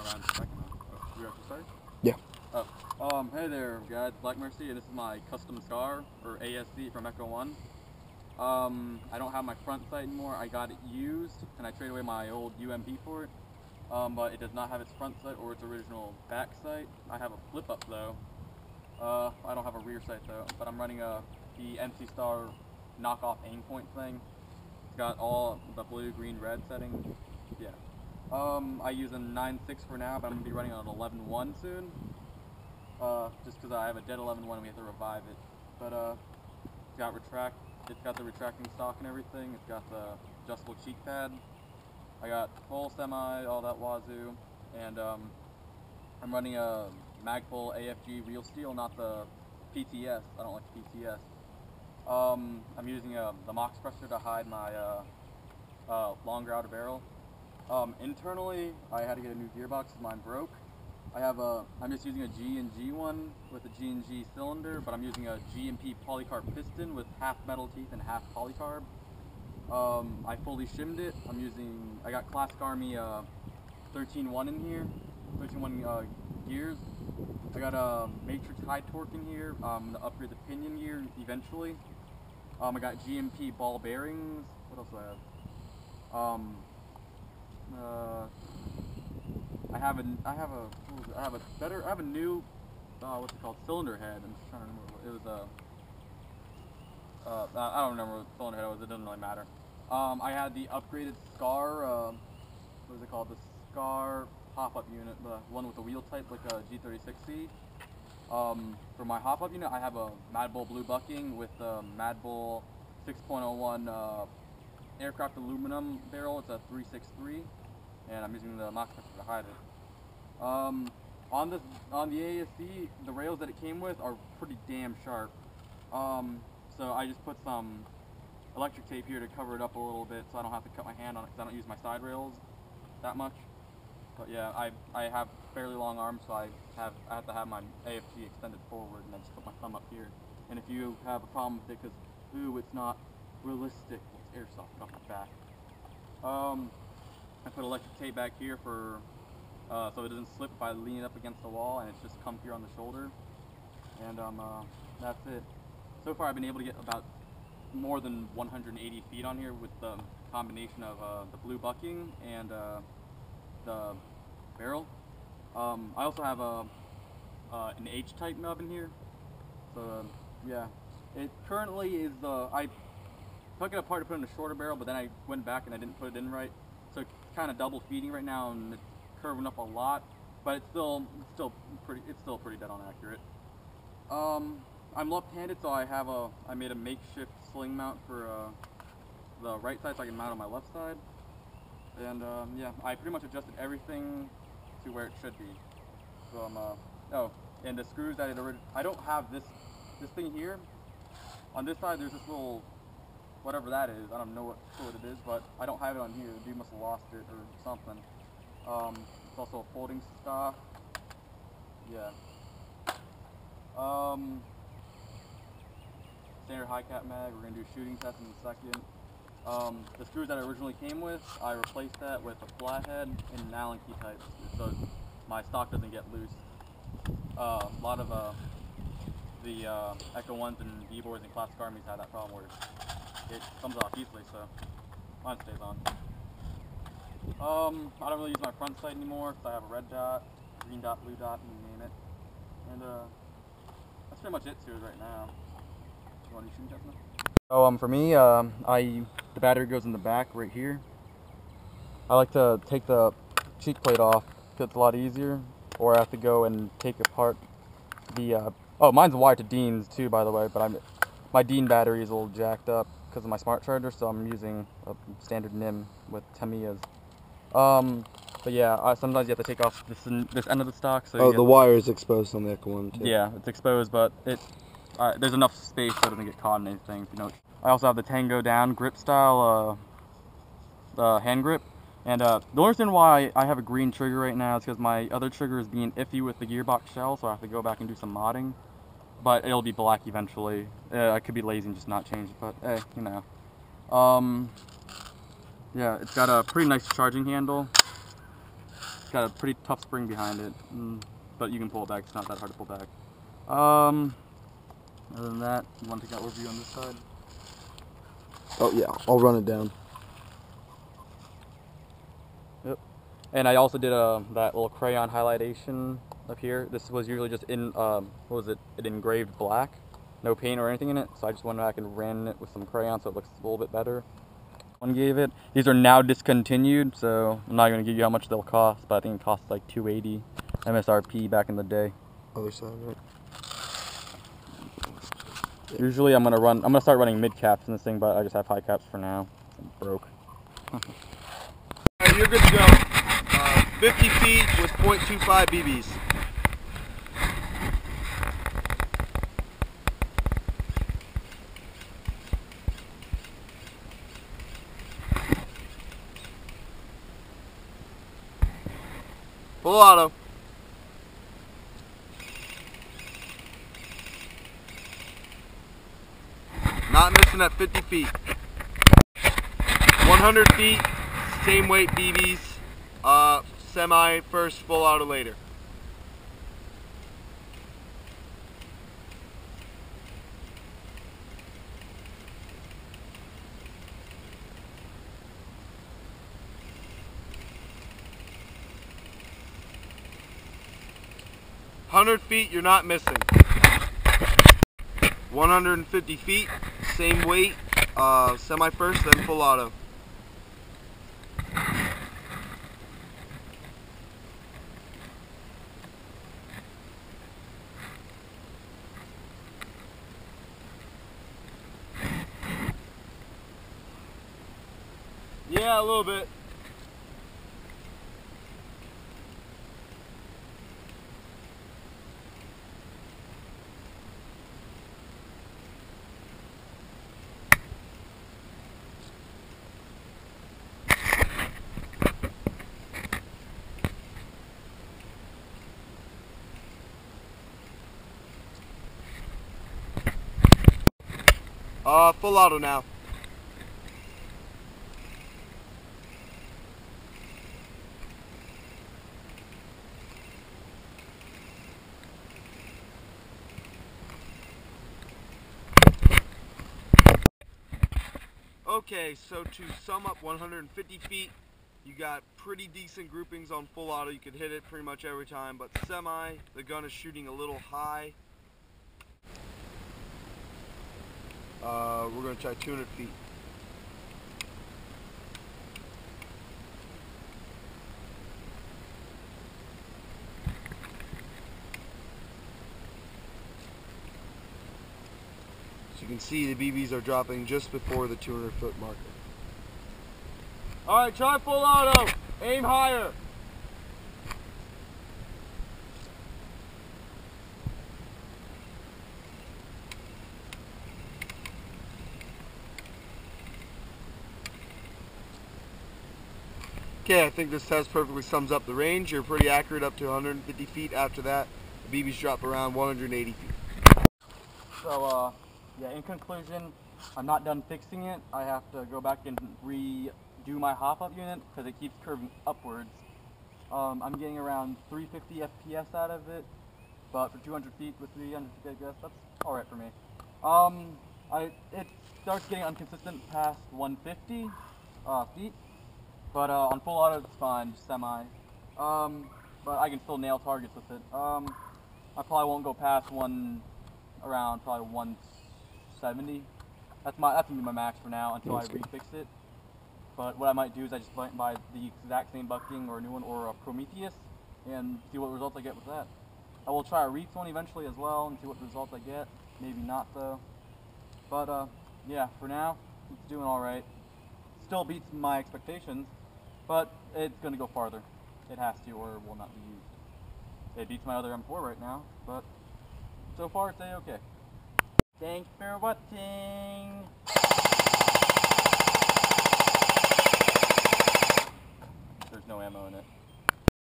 Ryan's second one. Oh, you actually start? Yeah. Hey there guys, Black Mercy, and this is my custom SCAR, or ASC from Echo 1. I don't have my front sight anymore. I got it used, and I traded away my old UMP for it. But it does not have its front sight or its original back sight. I have a flip up though. I don't have a rear sight though, but I'm running the MC Star knockoff aim point thing. It's got all the blue, green, red settings. Yeah. I use a 9.6 for now, but I'm going to be running on an 11.1 soon. Just because I have a dead 11.1 and we have to revive it. But it's got the retracting stock and everything. It's got the adjustable cheek pad. I got full semi, all that wazoo. And I'm running a Magpul AFG real steel, not the PTS. I don't like the PTS. I'm using the Mox pressure to hide my longer outer barrel. Internally, I had to get a new gearbox because mine broke. I'm just using a G&G one with a G&G cylinder, but I'm using a G&P polycarb piston with half metal teeth and half polycarb. I fully shimmed it. I got Classic Army 13.1 in here, 13.1 gears. I got a Matrix high torque in here, to upgrade the pinion gear eventually. I got G&P ball bearings. What else do I have? I have a new what's it called, cylinder head. I'm just trying to remember what it was. I don't remember what cylinder head it was. It doesn't really matter. I had the upgraded SCAR. What is it called? The SCAR hop-up unit, the one with the wheel type, like a G36C. For my hop-up unit, I have a Mad Bull blue bucking with the Mad Bull 6.01 aircraft aluminum barrel. It's a 363. And I'm using the Mox pressure to hide it. On the ASC, the rails that it came with are pretty damn sharp. So I just put some electric tape here to cover it up a little bit, so I don't have to cut my hand on it because I don't use my side rails that much. But yeah, I have fairly long arms, so I have to have my AFG extended forward, and I just put my thumb up here. And if you have a problem with it, because it's not realistic, it's airsoft off my back. I put electric tape back here for so it doesn't slip if I lean it up against the wall, and it's just comfier on the shoulder. And that's it. So far I've been able to get about more than 180 feet on here with the combination of the blue bucking and the barrel. I also have an H-type nub in here. So yeah, it currently is I took it apart to put in a shorter barrel, but then I went back and I didn't put it in right. So it's kind of double feeding right now, and it's curving up a lot, but it's still pretty dead on accurate. I'm left-handed, so I made a makeshift sling mount for the right side so I can mount on my left side. And yeah, I pretty much adjusted everything to where it should be. So and the screws that I don't have this thing here. On this side, there's this little whatever that is. I don't know what it is, but I don't have it on here. The dude must have lost it or something. It's also a folding stock. Yeah. Standard high cap mag. We're gonna do a shooting test in a second. The screws that it originally came with, I replaced that with a flathead and an Allen key type, so my stock doesn't get loose. A lot of the Echo 1s and D-boards and Classic Armies have that problem where it comes off easily, so mine stays on. I don't really use my front sight anymore because I have a red dot, green dot, blue dot, you name it. And that's pretty much it to it right now. You want to shoot that now? So for me, the battery goes in the back right here. I like to take the cheek plate off because it's a lot easier, or I have to go and take apart the oh, mine's wired to Dean's too, by the way, but my Dean battery is a little jacked up because of my smart charger, so I'm using a standard NIM with Tamiya's. But yeah, sometimes you have to take off this end of the stock. So the wire is exposed on the Echo 1 too. Yeah, it's exposed, but there's enough space so it doesn't get caught in anything. If you know. I also have the Tango Down grip style hand grip, and the only reason why I have a green trigger right now is because my other trigger is being iffy with the gearbox shell, so I have to go back and do some modding. But it'll be black eventually. I could be lazy and just not change it, but hey, you know. Yeah, it's got a pretty nice charging handle. It's got a pretty tough spring behind it, but you can pull it back. It's not that hard to pull back. Other than that, you want to take an overview on this side? Oh yeah, I'll run it down. Yep. And I also did that little crayon highlightation up here. This was usually just in, what was it? It engraved black. No paint or anything in it. So I just went back and ran it with some crayon so it looks a little bit better. One gave it. These are now discontinued, so I'm not going to give you how much they'll cost, but I think it cost like $280 MSRP back in the day. Other side, right? Usually I'm gonna start running mid caps in this thing, but I just have high caps for now. I'm broke. Alright, you're good to go. 50 feet with .25 BBs. Full auto. Not missing at 50 feet. 100 feet, same weight BBs. Semi first, full auto later. "100 feet, you're not missing. 150 feet, same weight, semi first, then full auto. Yeah, a little bit. Full auto now. Okay, so to sum up 150 feet, you got pretty decent groupings on full auto. You could hit it pretty much every time, but semi, the gun is shooting a little high. We're going to try 200 feet. So you can see the BBs are dropping just before the 200-foot marker. Alright, try full auto. Aim higher. Okay, I think this test perfectly sums up the range. You're pretty accurate up to 150 feet. After that, the BBs drop around 180 feet. So, yeah, in conclusion, I'm not done fixing it. I have to go back and redo my hop-up unit because it keeps curving upwards. I'm getting around 350 FPS out of it, but for 200 feet with 300 feet, I guess that's alright for me. It starts getting inconsistent past 150 feet. But on full auto it's fine, just semi. But I can still nail targets with it. I probably won't go past around probably 170. That's gonna be my max for now until I refix it. But what I might do is I just buy the exact same bucking or a new one or a Prometheus and see what results I get with that. I will try a Reefs one eventually as well and see what results I get. Maybe not though. But yeah, for now it's doing alright. Still beats my expectations. But it's going to go farther. It has to, or it will not be used. It beats my other M4 right now, but so far it's A-okay. Thanks for watching! There's no ammo in it.